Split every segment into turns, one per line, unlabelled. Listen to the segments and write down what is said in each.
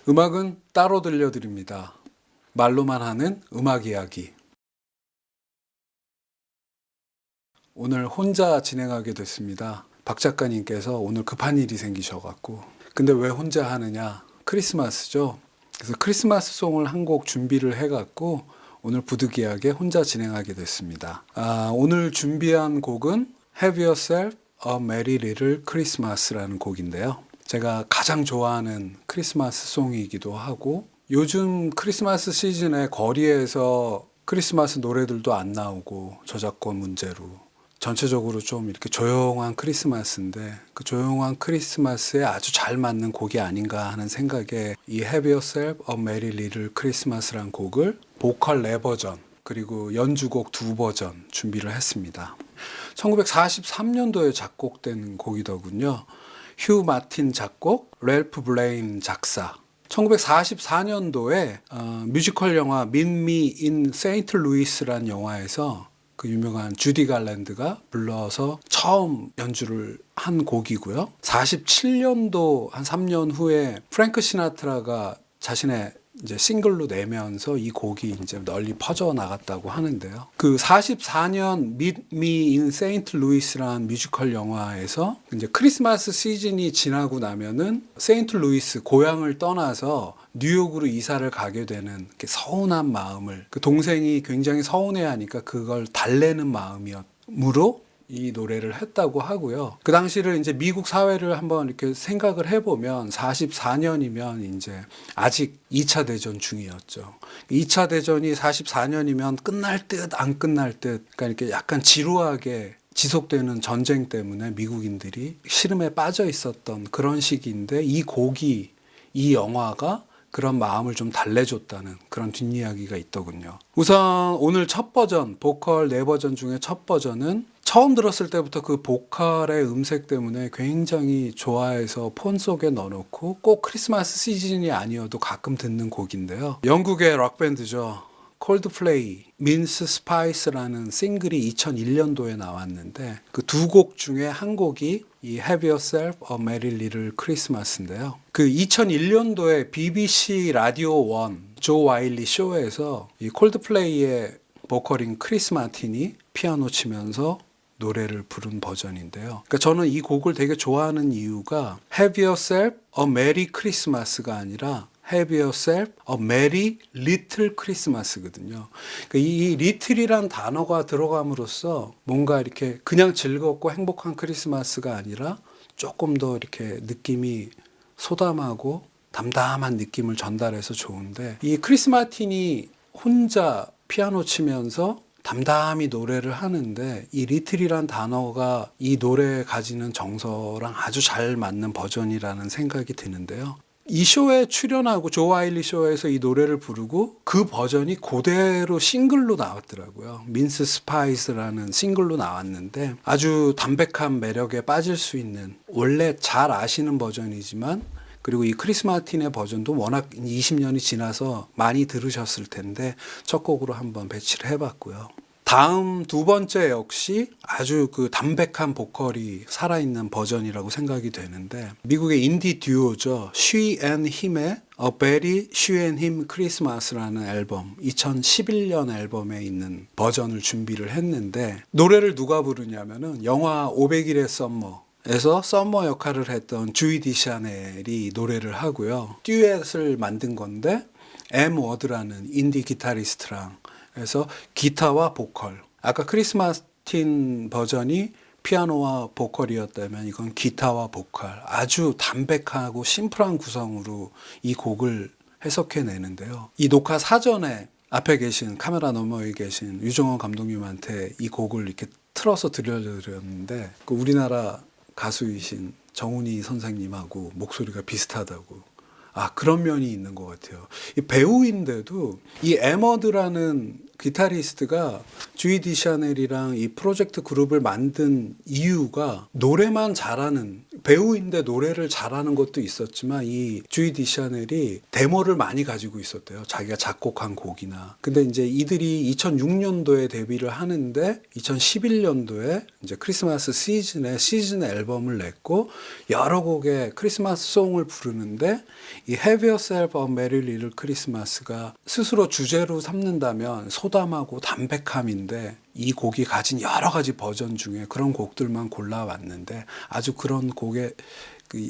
음악은 따로 들려드립니다. 말로만 하는 음악 이야기. 오늘 혼자 진행하게 됐습니다. 박 작가님께서 오늘 급한 일이 생기셔갖고. 근데 왜 혼자 하느냐? 크리스마스죠. 그래서 크리스마스 송을 한 곡 준비를 해갖고 오늘 부득이하게 혼자 진행하게 됐습니다. 오늘 준비한 곡은 Have Yourself a Merry Little Christmas라는 곡인데요. 제가 가장 좋아하는 크리스마스 송이기도 하고, 요즘 크리스마스 시즌에 거리에서 크리스마스 노래들도 안 나오고 저작권 문제로 전체적으로 좀 이렇게 조용한 크리스마스인데, 그 조용한 크리스마스에 아주 잘 맞는 곡이 아닌가 하는 생각에 이 Have Yourself a Merry Little Christmas라는 곡을 보컬 4버전 그리고 연주곡 2버전 준비를 했습니다. 1943년도에 작곡된 곡이더군요. 휴 마틴 작곡, 랠프 블레인 작사. 1944년도에 뮤지컬 영화 Meet Me in St. Louis라는 영화에서 그 유명한 주디 갈랜드가 불러서 처음 연주를 한 곡이고요. 47년도 한 3년 후에 프랭크 시나트라가 자신의 이제 싱글로 내면서 이 곡이 이제 널리 퍼져 나갔다고 하는데요. 그 44년 Meet Me in St. Louis라는 뮤지컬 영화에서 이제 크리스마스 시즌이 지나고 나면은 세인트 루이스 고향을 떠나서 뉴욕으로 이사를 가게 되는 서운한 마음을, 그 동생이 굉장히 서운해하니까 그걸 달래는 마음이므로 이 노래를 했다고 하고요. 그 당시를 이제 미국 사회를 한번 이렇게 생각을 해보면 44년이면 이제 아직 2차 대전 중이었죠. 2차 대전이 44년이면 끝날 듯 안 끝날 듯, 그러니까 이렇게 약간 지루하게 지속되는 전쟁 때문에 미국인들이 시름에 빠져 있었던 그런 시기인데, 이 곡이, 이 영화가 그런 마음을 좀 달래줬다는 그런 뒷이야기가 있더군요. 우선 오늘 첫 버전, 보컬 4버전 중에 첫 버전은 처음 들었을 때부터 그 보컬의 음색 때문에 굉장히 좋아해서 폰 속에 넣어놓고 꼭 크리스마스 시즌이 아니어도 가끔 듣는 곡인데요. 영국의 록밴드죠. 콜드플레이, 민스 스파이스라는 싱글이 2001년도에 나왔는데, 그 두 곡 중에 한 곡이 이 Have Yourself a Merry Little Christmas인데요. 그 2001년도에 BBC 라디오 1 조 와일리 쇼에서 이 콜드플레이의 보컬인 크리스 마틴이 피아노 치면서 노래를 부른 버전인데요. 그러니까 저는 이 곡을 되게 좋아하는 이유가 Have Yourself a Merry Christmas가 아니라 Have Yourself a Merry Little Christmas거든요. 그러니까 이 little이란 단어가 들어감으로써 뭔가 이렇게 그냥 즐겁고 행복한 크리스마스가 아니라 조금 더 이렇게 느낌이 소담하고 담담한 느낌을 전달해서 좋은데, 이 크리스 마틴이 혼자 피아노 치면서 담담히 노래를 하는데, 이 리틀이란 단어가 이 노래에 가지는 정서랑 아주 잘 맞는 버전이라는 생각이 드는데요. 이 쇼에 출연하고 조 와일리 쇼에서 이 노래를 부르고 그 버전이 그대로 싱글로 나왔더라고요. 민스 스파이스라는 싱글로 나왔는데, 아주 담백한 매력에 빠질 수 있는, 원래 잘 아시는 버전이지만, 그리고 이 크리스 마틴의 버전도 워낙 20년이 지나서 많이 들으셨을 텐데 첫 곡으로 한번 배치를 해봤고요. 다음 두 번째 역시 아주 그 담백한 보컬이 살아있는 버전이라고 생각이 되는데, 미국의 인디 듀오죠. She and Him의 A Very She and Him Christmas라는 앨범, 2011년 앨범에 있는 버전을 준비를 했는데, 노래를 누가 부르냐면은 영화 500일의 썸머 에서 썸머 역할을 했던 주이 디샤넬이 노래를 하고요. 듀엣을 만든 건데 엠 워드라는 인디 기타리스트랑 해서 기타와 보컬, 아까 크리스 마틴 버전이 피아노와 보컬이었다면 이건 기타와 보컬, 아주 담백하고 심플한 구성으로 이 곡을 해석해내는데요. 이 녹화 사전에 앞에 계신, 카메라 너머에 계신 유정원 감독님한테 이 곡을 이렇게 틀어서 들려드렸는데, 그 우리나라 가수이신 정훈이 선생님하고 목소리가 비슷하다고. 그런 면이 있는 것 같아요. 이 배우인데도 이 에머드라는 기타리스트가 주이 디샤넬이랑 이 프로젝트 그룹을 만든 이유가 노래만 잘하는, 배우인데 노래를 잘하는 것도 있었지만 이 주이 디샤넬이 데모를 많이 가지고 있었대요. 자기가 작곡한 곡이나. 근데 이제 이들이 2006년도에 데뷔를 하는데 2011년도에 이제 크리스마스 시즌에 시즌 앨범을 냈고 여러 곡의 크리스마스 송을 부르는데 이 Have Yourself a Merry Little Christmas가 스스로 주제로 삼는다면 소담하고 담백함인데 이 곡이 가진 여러 가지 버전 중에 그런 곡들만 골라왔는데 아주 그런 곡에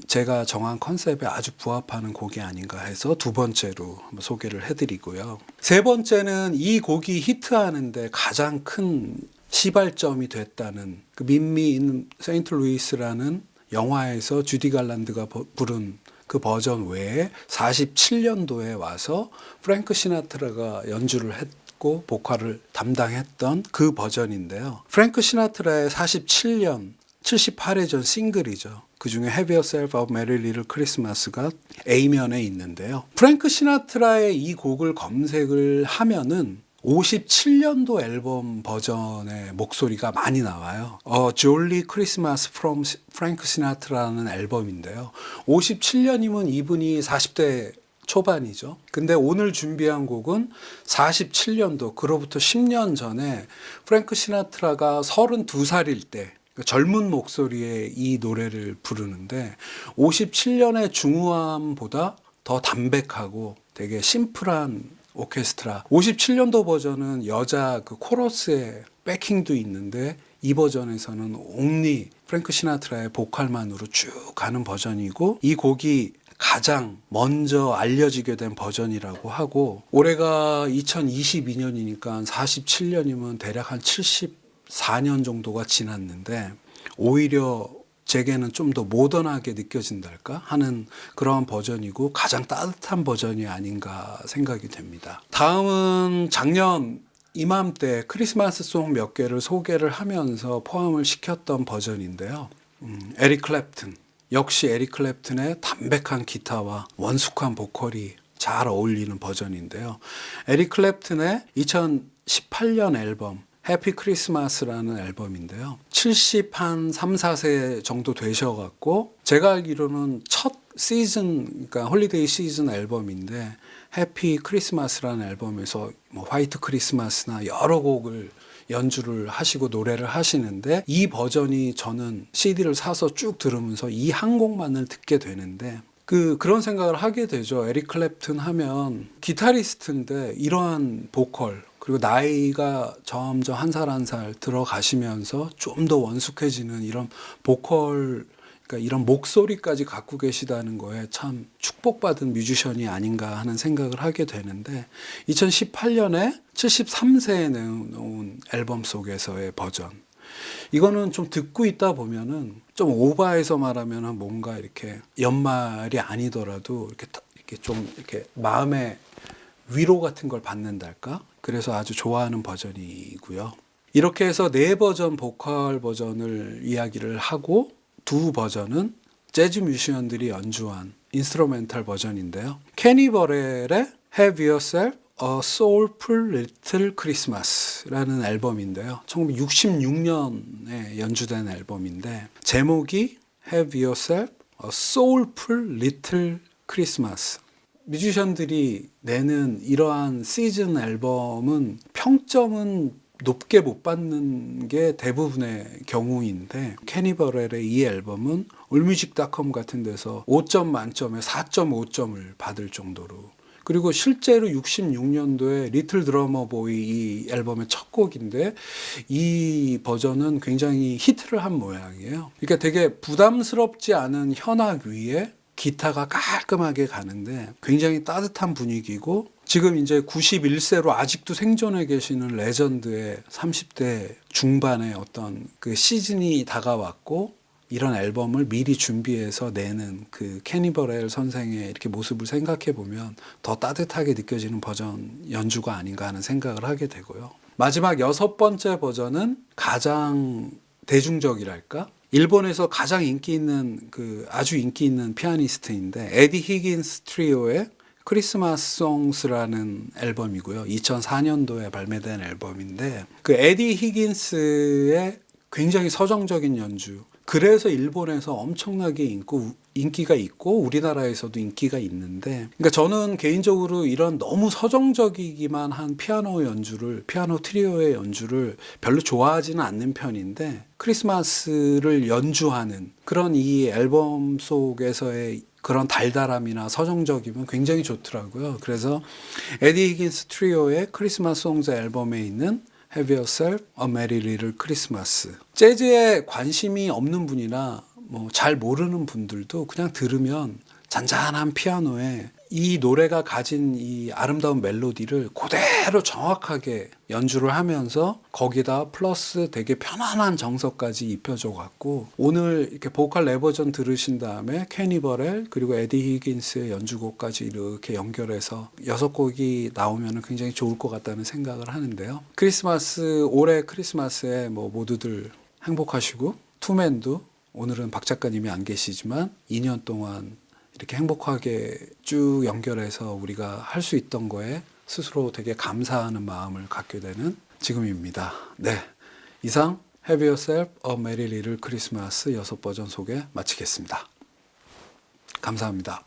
제가 정한 컨셉에 아주 부합하는 곡이 아닌가 해서 두 번째로 한번 소개를 해드리고요. 세 번째는 이 곡이 히트하는데 가장 큰 시발점이 됐다는 그 민미 인 세인트 루이스라는 영화에서 주디 갈란드가 부른 그 버전 외에 47년도에 와서 프랭크 시나트라가 연주를 했고 보컬을 담당했던 그 버전인데요. 프랭크 시나트라의 47년 78회 전 싱글이죠. 그 중에 Have Yourself a Merry Little Christmas가 A면에 있는데요. 프랭크 시나트라의 이 곡을 검색을 하면은 57년도 앨범 버전의 목소리가 많이 나와요. Jolly Christmas from Frank Sinatra라는 앨범인데요. 57년이면 이분이 40대 초반이죠. 근데 오늘 준비한 곡은 47년도, 그로부터 10년 전에 프랭크 시나트라가 32살일 때 젊은 목소리의 이 노래를 부르는데 57년의 중후함보다 더 담백하고 되게 심플한 오케스트라. 57년도 버전은 여자 그 코러스의 백킹도 있는데 이 버전에서는 옹리 프랭크 시나트라의 보컬만으로 쭉 가는 버전이고 이 곡이 가장 먼저 알려지게 된 버전이라고 하고 올해가 2022년이니까 47년이면 대략 한 74년 정도가 지났는데 오히려 제게는 좀 더 모던하게 느껴진달까 하는 그러한 버전이고 가장 따뜻한 버전이 아닌가 생각이 됩니다. 다음은 작년 이맘때 크리스마스 송 몇 개를 소개를 하면서 포함을 시켰던 버전인데요. 에릭 클랩튼. 역시 에릭 클랩튼의 담백한 기타와 원숙한 보컬이 잘 어울리는 버전인데요. 에릭 클랩튼의 2018년 앨범 해피 크리스마스라는 앨범인데요. 73, 4세 정도 되셔갖고 제가 알기로는 첫 시즌, 그러니까 홀리데이 시즌 앨범인데 해피 크리스마스라는 앨범에서 뭐 화이트 크리스마스나 여러 곡을 연주를 하시고 노래를 하시는데 이 버전이 저는 CD를 사서 쭉 들으면서 이 한 곡만을 듣게 되는데 그런 생각을 하게 되죠. 에릭 클랩튼 하면 기타리스트인데 이러한 보컬 그리고 나이가 점점 한 살 한 살 들어가시면서 좀 더 원숙해지는 이런 보컬, 그러니까 이런 목소리까지 갖고 계시다는 거에 참 축복받은 뮤지션이 아닌가 하는 생각을 하게 되는데 2018년에 73세에 내놓은 앨범 속에서의 버전. 이거는 좀 듣고 있다 보면은 좀 오버해서 말하면 뭔가 이렇게 연말이 아니더라도 이렇게 좀 이렇게 마음의 위로 같은 걸 받는달까? 그래서 아주 좋아하는 버전이고요. 이렇게 해서 네 버전 보컬 버전을 이야기를 하고 두 버전은 재즈 뮤지션들이 연주한 인스트루멘탈 버전인데요. 케니 버렐의 Have Yourself a Soulful Little Christmas라는 앨범인데요. 1966년에 연주된 앨범인데 제목이 Have Yourself a Soulful Little Christmas. 뮤지션들이 내는 이러한 시즌 앨범은 평점은 높게 못 받는 게 대부분의 경우인데 케니 버렐의 이 앨범은 올뮤직닷컴 같은 데서 5점 만점에 4.5점을 받을 정도로, 그리고 실제로 66년도에 리틀 드러머 보이 이 앨범의 첫 곡인데 이 버전은 굉장히 히트를 한 모양이에요. 그러니까 되게 부담스럽지 않은 현악 위에 기타가 깔끔하게 가는데 굉장히 따뜻한 분위기고, 지금 이제 91세로 아직도 생존해 계시는 레전드의 30대 중반의 어떤 그 시즌이 다가왔고 이런 앨범을 미리 준비해서 내는 그 케니 버렐 선생의 이렇게 모습을 생각해 보면 더 따뜻하게 느껴지는 버전 연주가 아닌가 하는 생각을 하게 되고요. 마지막 여섯 번째 버전은 가장 대중적이랄까? 일본에서 가장 인기 있는 아주 인기 있는 피아니스트인데 에디 히긴스 트리오의 크리스마스 송스라는 앨범이고요. 2004년도에 발매된 앨범인데 그 에디 히긴스의 굉장히 서정적인 연주. 그래서 일본에서 엄청나게 인기가 있고 우리나라에서도 인기가 있는데, 그러니까 저는 개인적으로 이런 너무 서정적이기만 한 피아노 트리오의 연주를 별로 좋아하지는 않는 편인데, 크리스마스를 연주하는 그런 이 앨범 속에서의 그런 달달함이나 서정적이면 굉장히 좋더라고요. 그래서 에디 히긴스 트리오의 크리스마스 송즈 앨범에 있는 Have Yourself a Merry Little Christmas. 재즈에 관심이 없는 분이나 뭐 잘 모르는 분들도 그냥 들으면 잔잔한 피아노에 이 노래가 가진 이 아름다운 멜로디를 그대로 정확하게 연주를 하면서 거기다 플러스 되게 편안한 정서까지 입혀줘 갖고, 오늘 이렇게 보컬 레버전 들으신 다음에 케니 버렐 그리고 에디 히긴스의 연주곡까지 이렇게 연결해서 6곡이 나오면 굉장히 좋을 것 같다는 생각을 하는데요. 올해 크리스마스에 뭐 모두들 행복하시고, 투맨도 오늘은 박 작가님이 안 계시지만 2년 동안 이렇게 행복하게 쭉 연결해서 우리가 할 수 있던 거에 스스로 되게 감사하는 마음을 갖게 되는 지금입니다. 네, 이상 Have Yourself a Merry Little Christmas 6버전 소개 마치겠습니다. 감사합니다.